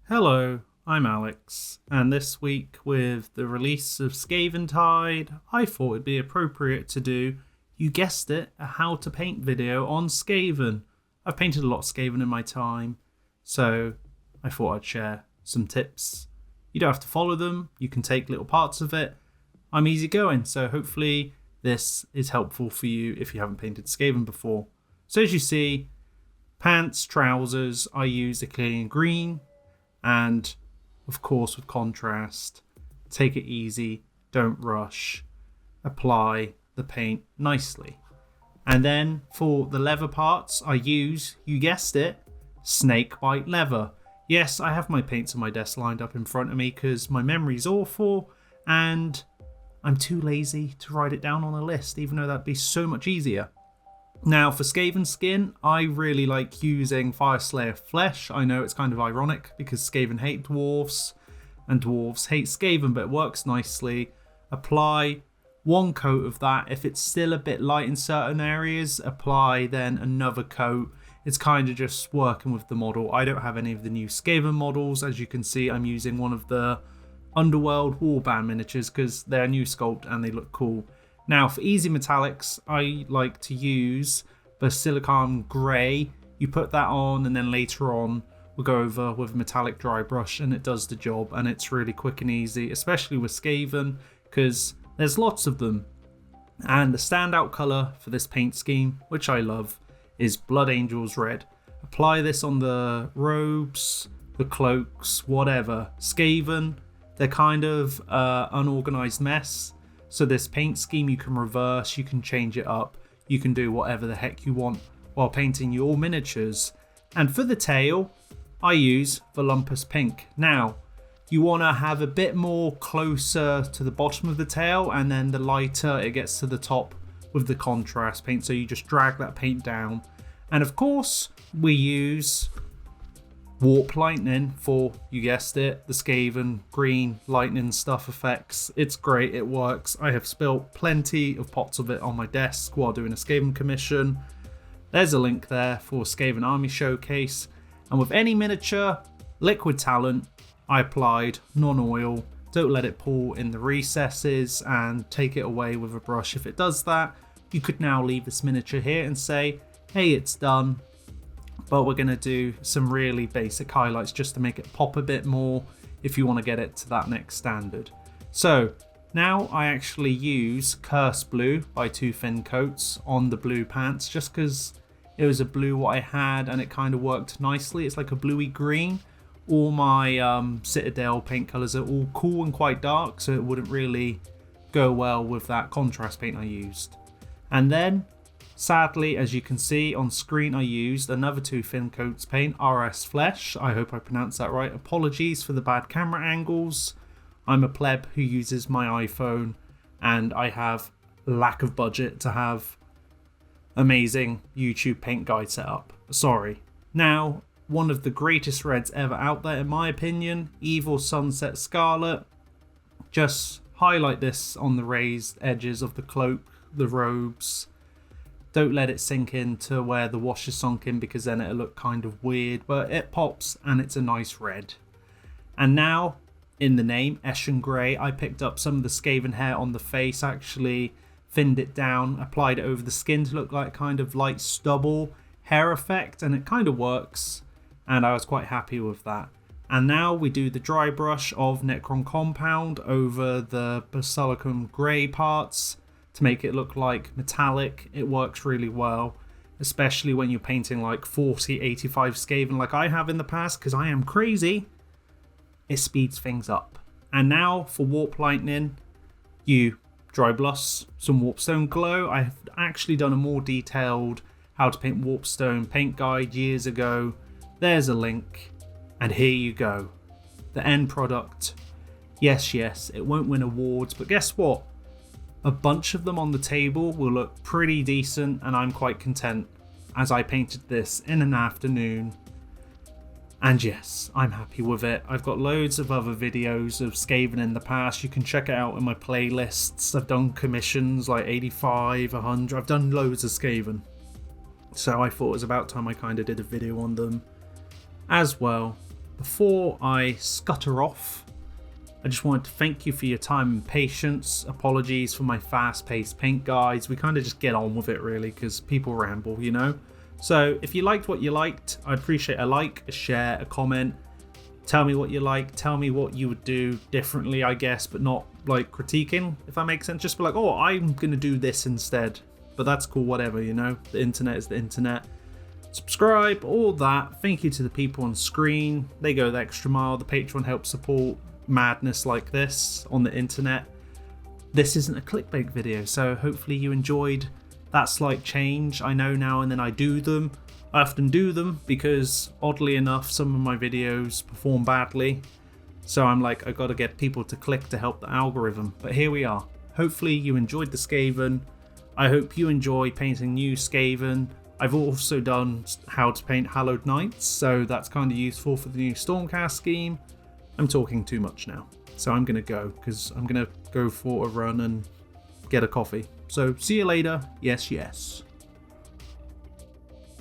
Hello, I'm Alex, and this week with the release of Skaven Tide, I thought it'd be appropriate to do, you guessed it, a how to paint video on Skaven. I've painted a lot of Skaven in my time, so I thought I'd share some tips. You don't have to follow them, you can take little parts of it. I'm easygoing, so hopefully this is helpful for you if you haven't painted Skaven before. So as you see, pants, trousers, I use a clean green, and of course with contrast, take it easy, don't rush, apply the paint nicely. And then for the leather parts, I use, you guessed it, snake bite leather. Yes, I have my paints on my desk lined up in front of me because my memory's awful and I'm too lazy to write it down on a list, even though that'd be so much easier. Now for Skaven skin, I really like using Fyreslayer flesh. I know it's kind of ironic because Skaven hate dwarves and dwarves hate Skaven, but it works nicely. Apply one coat of that. If it's still a bit light in certain areas, apply then another coat. It's kind of just working with the model. I don't have any of the new Skaven models. As you can see, I'm using one of the Underworld Warband miniatures because they're a new sculpt and they look cool. Now for easy metallics, I like to use Basilicon Grey. You put that on and then later on we'll go over with a metallic dry brush and it does the job, and it's really quick and easy, especially with Skaven because there's lots of them. And the standout colour for this paint scheme, which I love, is Blood Angels Red. Apply this on the robes, the cloaks, whatever. Skaven, they're kind of unorganised mess. So this paint scheme you can reverse, you can change it up, you can do whatever the heck you want while painting your miniatures. And for the tail, I use Volumpus Pink. Now, you want to have a bit more closer to the bottom of the tail, and then the lighter it gets to the top with the contrast paint, so you just drag that paint down. And of course, we use Warp Lightning for, you guessed it, the Skaven green lightning stuff effects. It's great, it works. I have spilt plenty of pots of it on my desk while doing a Skaven commission. There's a link there for Skaven Army Showcase. And with any miniature, liquid talent, I applied non-oil. Don't let it pool in the recesses and take it away with a brush. If it does that, you could now leave this miniature here and say, hey, it's done. But we're going to do some really basic highlights just to make it pop a bit more if you want to get it to that next standard. So now I actually use Curse Blue by Two Thin Coats on the blue pants just because it was a blue what I had and it kind of worked nicely. It's like a bluey green. All my Citadel paint colours are all cool and quite dark, so it wouldn't really go well with that contrast paint I used. And then sadly, as you can see on screen, I used another Two Thin Coats paint, RS Flesh. I hope I pronounced that right. Apologies for the bad camera angles. I'm a pleb who uses my iPhone and I have lack of budget to have amazing YouTube paint guide set up. Sorry. Now, one of the greatest reds ever out there in my opinion, Evil Sunset Scarlet. Just highlight this on the raised edges of the cloak, the robes. Don't let it sink into where the wash is sunk in because then it'll look kind of weird, but it pops and it's a nice red. And now, in the name, Eshin Grey, I picked up some of the Skaven hair on the face, actually thinned it down, applied it over the skin to look like kind of light stubble hair effect, and it kind of works, and I was quite happy with that. And now we do the dry brush of Necron Compound over the Basilicum Grey parts, to make it look like metallic. It works really well, especially when you're painting like 40, 85 Skaven like I have in the past, because I am crazy. It speeds things up. And now for Warp Lightning, you dry brush some Warpstone Glow. I have actually done a more detailed how to paint Warpstone paint guide years ago. There's a link, and here you go. The end product. Yes, it won't win awards, but guess what? A bunch of them on the table will look pretty decent, and I'm quite content as I painted this in an afternoon. And yes, I'm happy with it. I've got loads of other videos of Skaven in the past. You can check it out in my playlists. I've done commissions like 85, 100. I've done loads of Skaven. So I thought it was about time I kind of did a video on them as well. before I scutter off, I just wanted to thank you for your time and patience. Apologies for my fast-paced paint guides. We kind of just get on with it really because people ramble, you know? So if you liked what you liked, I'd appreciate a like, a share, a comment. Tell me what you like, tell me what you would do differently, I guess, but not like critiquing, if that makes sense. Just be like, oh, I'm gonna do this instead. But that's cool, whatever, you know? The internet is the internet. Subscribe, all that. Thank you to the people on screen. They go the extra mile. The Patreon helps support madness like this on the internet. This isn't a clickbait video, so hopefully you enjoyed that slight change. I know now and then I do them. I often do them because, oddly enough, some of my videos perform badly. So I'm like, I gotta get people to click to help the algorithm. But here we are. Hopefully you enjoyed the Skaven. I hope you enjoy painting new Skaven. I've also done how to paint Hallowed Knights, so that's kind of useful for the new Stormcast scheme. I'm talking too much now, so I'm gonna go, because I'm gonna go for a run and get a coffee. So see you later. Yes, yes.